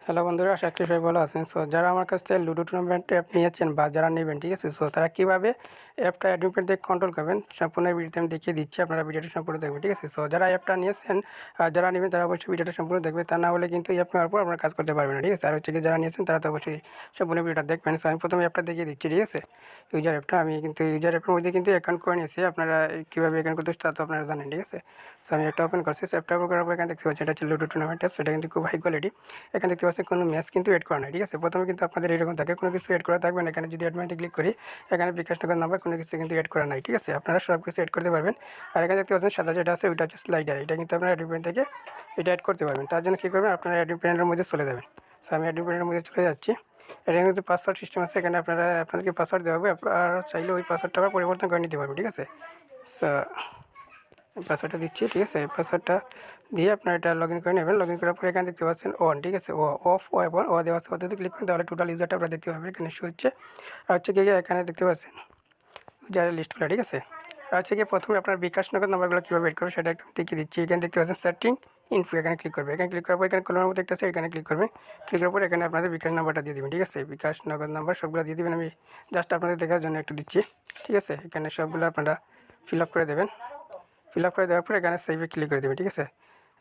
Hello বন্ধুরা, আশা করি সবাই ভালো আছেন। সো যারা আমার কাছ থেকে লুডো টুর্নামেন্ট অ্যাপ নিয়েছেন বা যারা নেবেন, ঠিক আছে? সো তারা কীভাবে অ্যাপটা অ্যাডমিন থেকে কন্ট্রোল করবেন সম্পূর্ণ ভিডিওতে আমি দেখিয়ে দিচ্ছি। আপনারা ভিডিওটা সম্পূর্ণ দেখবেন, ঠিক আছে? সো যারা অ্যাপটা নিয়েছেন আর যারা নেবেন তারা অবশ্যই ভিডিওটা সম্পূর্ণ দেখবে, তা না হলে কিন্তু এই অ্যাপ নেওয়ার পর আপনারা কাজ করতে পারবেন না, ঠিক আছে? আর হচ্ছে কি যারা নিয়েছেন তারা তো অবশ্যই সম্পূর্ণ ভিডিওটা দেখবেন। সো আমি প্রথমে অ্যাপটা দেখিয়ে দিচ্ছি, ঠিক আছে? ইউজার অ্যাপটা আমি কিন্তু ইউজার অ্যাপের মধ্যে কিন্তু অ্যাকাউন্ট করে নিয়েছি। আপনারা কীভাবে অ্যাকাউন্ট করতে তা তো আপনারা জানেন, ঠিক আছে? সো আমি একটা ওপেন করছি। অ্যাপটা ওপেন করার পর এখানে দেখতে পাচ্ছি এটা হচ্ছে লুডো টুর্নামেন্ট অ্যাপ। সেটা কিন্তু খুব হাই কোয়ালিটি। এখানে দেখতে পাচ্ছেন কোনো ম্যাচ কিন্তু এড করা নাই, ঠিক আছে? প্রথমে কিন্তু আপনাদের এরকম থাকে, কোনো কিছু এড করা থাকবে না। এখানে যদি অ্যাডমিনে ক্লিক করি, এখানে বিকাশ নগর নাম্বার কোনো কিছু কিন্তু এড করা নাই, ঠিক আছে? আপনারা সব কিছু এড করতে পারবেন। আর এখানে দেখতে পাচ্ছেন সাদা যেটা আছে ওইটা হচ্ছে স্লাইডার। এটা কিন্তু আপনারা অ্যাডমিন থেকে এটা অ্যাড করতে পারবেন। তার জন্য কী করবেন, আপনারা অ্যাডমিন প্যানেলের মধ্যে চলে যাবেন। সো আমি অ্যাডমিন প্যানেলের মধ্যে চলে যাচ্ছি। এটা কিন্তু পাসওয়ার্ড সিস্টেম আছে, এখানে আপনাদেরকে পাসওয়ার্ড দেওয়া হবে। আপনারা চাইলে ওই পাসওয়ার্ডটা আবার পরিবর্তন করে নিতে পারবেন, ঠিক আছে? সো পাসওয়ার্ডটা দিচ্ছি, ঠিক আছে? পাসওয়ার্ডটা দিয়ে আপনারা এটা লগ ইন করে নেবেন। লগ ইন করার পরে এখানে দেখতে পাচ্ছেন অন, ঠিক আছে? অফ ও এবং দেওয়া আছে, ওতে ক্লিক করুন, তাহলে টোটাল ইউজারটা আপনারা দেখতে পাবেন। এখানে শো হচ্ছে। আর হচ্ছে গিয়ে এখানে দেখতে পাচ্ছেন ইউজারের লিস্টগুলো, ঠিক আছে? আর হচ্ছে গিয়ে প্রথমে আপনার বিকাশ নগদ নাম্বারগুলো কীভাবে এড করবে সেটা একটু দেখিয়ে দিচ্ছি। এখানে দেখতে পাচ্ছেন সেটিং ইনফো, এখানে ক্লিক করবে। এখানে ক্লিক করার পর এখানে কলমের মতো একটা আছে, এখানে ক্লিক করবেন। ক্লিক করার পর এখানে আপনাদের বিকাশ নাম্বারটা দিয়ে দেবেন, ঠিক আছে? বিকাশ নগদ নাম্বার সবগুলো দিয়ে দেবেন। আমি জাস্ট আপনাদের দেখার জন্য একটু দিচ্ছি, ঠিক আছে? এখানে সবগুলো আপনারা ফিল আপ করে দেবেন। ফিল আপ করে দেওয়ার পর এখানে সেভে ক্লিক করে দেবেন, ঠিক আছে?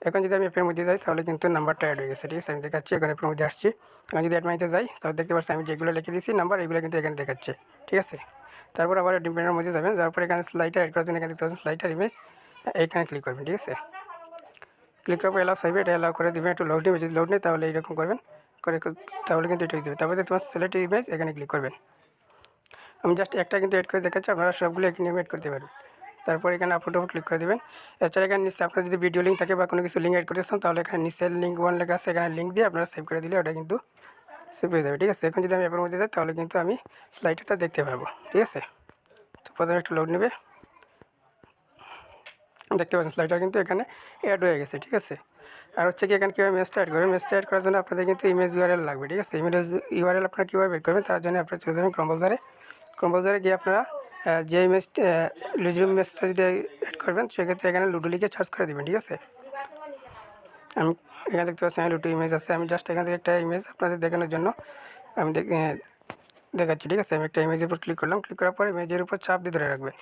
এখন যদি আমি অ্যাপের মধ্যে যাই তাহলে কিন্তু নাম্বারটা অ্যাড হয়ে গেছে, ঠিক আছে? আমি দেখাচ্ছি, এখানে অ্যাপের মধ্যে আসছি। এখন যদি অ্যাডমিনে যাই তাহলে দেখতে পাচ্ছি আমি যেগুলো লিখে দিয়েছি নাম্বার, এগুলো কিন্তু এখানে দেখাচ্ছে, ঠিক আছে? তারপর আবার অ্যাডমিনের মধ্যে যাবেন, যাওয়ার পর এখানে স্লাইডার অ্যাড করার জন্য এখানে দেখতে পাচ্ছেন স্লাইডার ইমেজ, এইখানে ক্লিক করবেন, ঠিক আছে? ক্লিক করার পর এলাও চাইবে, এটা এলাও করে দেবেন। একটু লোড নেবে, যদি লোড নেই তাহলে এইরকম করবেন, করে তাহলে কিন্তু এটা দেবে। তারপরে তোমার সিলেক্ট ইমেজ, এখানে ক্লিক করবেন। আমি জাস্ট একটা কিন্তু অ্যাড করে দেখাচ্ছি, আপনারা সবগুলো এখানে অ্যাড করতে পারবেন। তারপর এখানে আপলোড উপর ক্লিক করে দেবেন। এছাড়া এখানে নিচে আপনার যদি ভিডিও লিঙ্ক থাকে বা কোনো কিছু লিঙ্ক অ্যাড করতে চান তাহলে এখানে নিচে লিঙ্ক ওয়ান লেখা আছে, এখানে লিঙ্ক দিয়ে আপনারা সেভ করে দিলে ওটা কিন্তু সেভ হয়ে যাবে, ঠিক আছে? এখন যদি আমি অ্যাপের মধ্যে যাই তাহলে কিন্তু আমি স্লাইডারটা দেখতে পারবো, ঠিক আছে? তো প্রথমে একটু লোড নেবে, দেখতে পাচ্ছেন স্লাইডার কিন্তু এখানে অ্যাড হয়ে গেছে, ঠিক আছে? আর হচ্ছে কি এখানে কীভাবে ইমেজটা অ্যাড করবেন, ইমেজটা অ্যাড করার জন্য আপনাদের কিন্তু ইমেজ ইউআরএল লাগবে, ঠিক আছে? ইমেজ ইউআরএল আপনারা কীভাবে বের করবেন তার জন্য আপনারা চলে যাবেন ক্রোম ব্রাউজারে গিয়ে আপনারা যে ইমেজটা লুডো ইমেজটা যদি অ্যাড করবেন সেক্ষেত্রে এখানে লুডো লিখে সার্চ করে দেবেন, ঠিক আছে? আমি এখানে দেখতে পাচ্ছি লুডো ইমেজ আছে। আমি জাস্ট এখান থেকে একটা ইমেজ আপনাদের দেখানোর জন্য আমি দেখাচ্ছি, ঠিক আছে? আমি একটা ইমেজের উপর ক্লিক করলাম। ক্লিক করার পর ইমেজের উপর চাপ দিয়ে ধরে রাখবেন।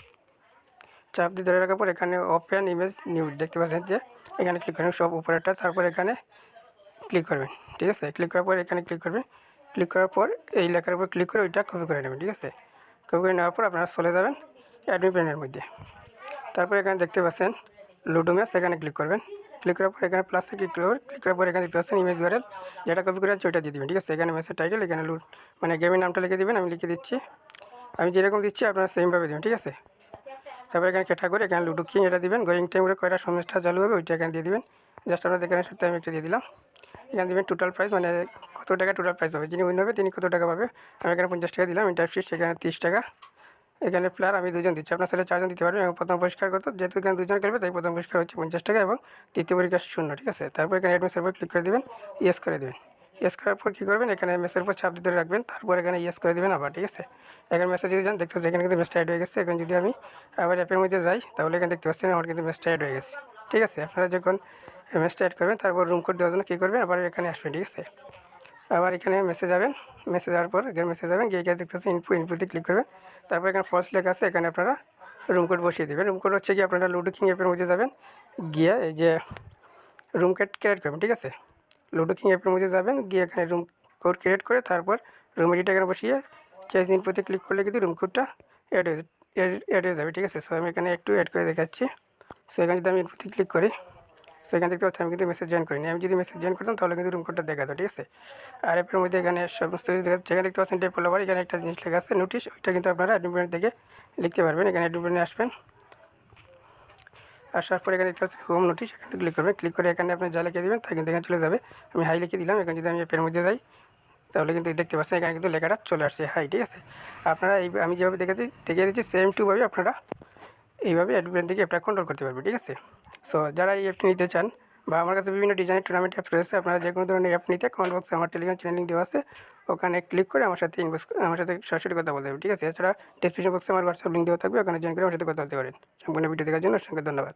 চাপ দিয়ে ধরে রাখার পর এখানে ওপেন ইমেজ নিউ দেখতে পাচ্ছেন যে এখানে ক্লিক করবেন সব উপরেরটা, তারপর এখানে ক্লিক করবেন, ঠিক আছে? ক্লিক করার পর এখানে ক্লিক করবেন। ক্লিক করার পর এই লেখার উপর ক্লিক করে ওইটা কপি করে নেবেন, ঠিক আছে? কপি করে নেওয়ার পর আপনারা চলে যাবেন অ্যাডমিন প্যানেলের মধ্যে। তারপর এখানে দেখতে পাচ্ছেন লুডো ম্যাচ, এখানে ক্লিক করবেন। ক্লিক করার পর এখানে প্লাসে ক্লিক করবেন। ক্লিক করার পর এখানে দেখতে পাচ্ছেন ইমেজ ইউআরএল, যেটা কপি করে আছে ওইটা দিয়ে দেবেন, ঠিক আছে? এখানে ম্যাচের টাইটেল, এখানে মানে গেমের নামটা লিখে দেবেন। আমি লিখে দিচ্ছি, আমি যেরকম দিচ্ছি আপনারা সেমভাবে দেবেন, ঠিক আছে? তারপর এখানে ক্যাটাগরি, এখানে লুডো কিং এটা দিবেন। গোয়িং টাইম করে কয়টা সময়টা চালু হবে ওইটা এখানে দিয়ে দিবেন। জাস্ট আপনাদের এখানে সাথে আমি একটা দিয়ে দিলাম। এখানে দেবেন টোটাল প্রাইস, মানে কত টাকা টোটাল প্রাইস হবে, যিনি উইন হবে তিনি কত টাকা পাবে। আমি এখানে 50 টাকা দিলাম। ইন্টার ফিস এখানে 30 টাকা। এখানে প্লেয়ার আমি 2জন দিচ্ছি, আপনার ছেলে 4জন দিতে পারবেন। এবং প্রথম পুরস্কার কত, যেহেতু এখানে 2জন খেলবে তাই প্রথম পুরস্কার হচ্ছে 50 টাকা এবং তৃতীয় পুরস্কার 0, ঠিক আছে? তারপর এখানে অ্যাডমিন সার্ভার ক্লিক করে দেবেন, ইয়েস করে দেবেন। ইয়েস করার পর কী করবেন, এখানে মেসের উপর চাপ দিতে রাখবেন, তারপর এখানে ইয়েস করে দেবেন আবার, ঠিক আছে? এখানে মেসেজ যদি যান দেখতে পাচ্ছি এখানে কিন্তু মেসটা অ্যাড হয়ে গেছে। এখন যদি আমি আবার অ্যাপের মধ্যে যাই তাহলে এখানে দেখতে পাচ্ছেন আমার কিন্তু মেসটা অ্যাড হয়ে গেছে, ঠিক আছে? আপনারা যখন মেসটা অ্যাড করবেন তারপর রুম কোড দেওয়ার জন্য কী করবেন, আবার এখানে আসবেন, ঠিক আছে? আবার এখানে মেসেজ যাবেন, মেসেজ যাওয়ার পর এখানে মেসেজ যাবেন, গিয়ে এখানে দেখতে পাচ্ছেন ইনপুতে ক্লিক করবেন। তারপর এখানে ফলস লেখা আছে, এখানে আপনারা রুম কোড বসিয়ে দেবেন। রুম কোড হচ্ছে কি আপনারা লুডো কিং অ্যাপের মধ্যে যাবেন, গিয়ে এই যে রুম কোড ক্রিয়েট করবেন, ঠিক আছে? লুডো কিং অ্যাপের মধ্যে যাবেন, গিয়ে এখানে রুম কোড ক্রিয়েট করে তারপর রুম এডিটা এখানে বসিয়ে চেঞ্জ ইনপুটে ক্লিক করলে কিন্তু রুম কোডটা অ্যাড হয়ে যাবে, ঠিক আছে? সো আমি এখানে একটু অ্যাড করে দেখাচ্ছি। সো এখানে যদি আমি ইনপুটে ক্লিক করি, সেখান থেকে আমি কিন্তু মেসেজ জয়েন করিনি। আমি যদি মেসেজ জয়েন করতাম তাহলে কিন্তু রুম কোডটা দেখা যেত, ঠিক আছে? আর অ্যাপের মধ্যে এখানে সমস্ত কিছু দেখা যাচ্ছে। এখানে দেখতে পাচ্ছেন ডেভেলপার, এখানে একটা জিনিস লেখা আছে নোটিশ, ওইটা কিন্তু আপনারা অ্যাডমিন থেকে লিখতে পারবেন। এখানে অ্যাডমিনে আসবেন, আসার পর এখানে দেখতে পাচ্ছেন হোম নোটিশ, এখানে ক্লিক করবেন। ক্লিক করে এখানে আপনি যা লিখে দেবেন তা কিন্তু এখানে চলে যাবে। আমি হাই লিখে দিলাম। এখন যদি আমি অ্যাপের মধ্যে যাই তাহলে কিন্তু দেখতে পাচ্ছেন এখানে কিন্তু লেখাটা চলে আসছে হাই, ঠিক আছে? আপনারা এই আমি যেভাবে দেখিয়ে দিচ্ছি সেম টুভাবে আপনারা এইভাবে অ্যাডমিন থেকে অ্যাপটা কন্ট্রোল করতে পারবেন, ঠিক আছে? সো যারা এই অ্যাপটি নিতে চান বা আমার কাছে বিভিন্ন ডিজাইনের টুর্নামেন্ট অ্যাপ রয়েছে, আপনারা যে কোনো ধরনের অ্যাপ নিতে কমেন্ট বক্সে আমার টেলিগ্রাম চ্যানেল লিঙ্ক দেওয়া আছে, ওখানে ক্লিক করে আমার সাথে সরাসরি কথা বলতে হবে, ঠিক আছে? এছাড়া ডিসক্রিপশন বক্সে আমার হোয়াটসঅ্যাপ লিঙ্ক দেওয়া থাকবে, ওখানে জয়েন করে আমার সাথে কথা বলতে পারেন। সম্পূর্ণ ভিডিও দেখার জন্য অসংখ্য ধন্যবাদ।